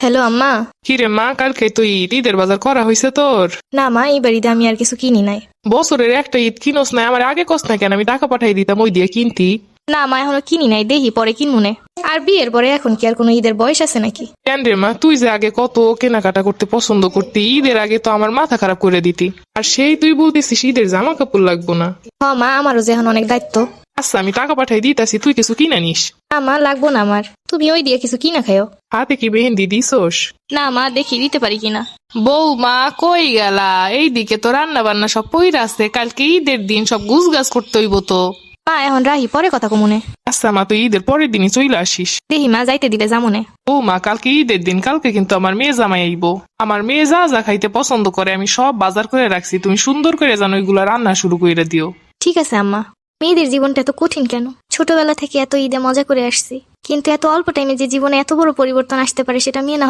Hello আম্মা। কিরে মা, কালকে তো ঈদের বাজার করা হয়েছে তোর? না মা, এই বাড়িতে আমি আর কিছু কিনি নাই। বছরের একটা ঈদ কিনোস না? আমার আগে কস না কেন? আমি টাকা পাঠাই দিতাম ওই দিয়ে কিনতি। না মা, এখনো কিনি নাই, দেখি পরে কিনমুনে। আর বিয়ের পরে এখন কি আর কোনো ঈদের বয়স আছে নাকি? কেন রে মা, তুই যে আগে কত কেনাকাটা করতে পছন্দ করতি, ঈদের আগে তো আমার মাথা খারাপ করে দিতি। আর সেই তুই বলতেছিস ঈদের জামা কাপড় লাগবো না। হ মা, আমারও যে এখন অনেক দায়িত্ব। আচ্ছা, আমি টাকা পাঠাই দিতাছি, তুই কিছু কিনে নিস। না মা, লাগবো না আমার, তুমি ওই দিয়ে কিছু কিনা খাইও। হাতে কি মেহেন্দি দিছোস? না মা, দেখি দিতে পারি কিনা। বৌমা কই গেলা? এইদিকে তো রান্না বান্না সব পইরা আছে, কালকে ঈদের দিন সব গুছগাছ করতে হইব তো। মা এখন রাহি, পরে কথা কমুনে। আচ্ছা মা, তুই ঈদের পরের দিনই চইলা আসিস। দেখি মা, যাইতে দিলে যামুনে। ও মা, কালকে ঈদের দিন, কালকে কিন্তু আমার মেয়ে জামাই আইবো। আমার মেয়ে যা যা খাইতে পছন্দ করে আমি সব বাজার করে রাখছি, তুমি সুন্দর করে জানো ওইগুলা রান্না শুরু করে দিও। ঠিক আছে আম্মা। মেয়েদের জীবনটা এত কঠিন কেন? ছোটবেলা থেকে এত ঈদে মজা করে আসছি, কিন্তু এত অল্প টাইমে যে জীবনে এত বড় পরিবর্তন আসতে পারে সেটা মেয়ে না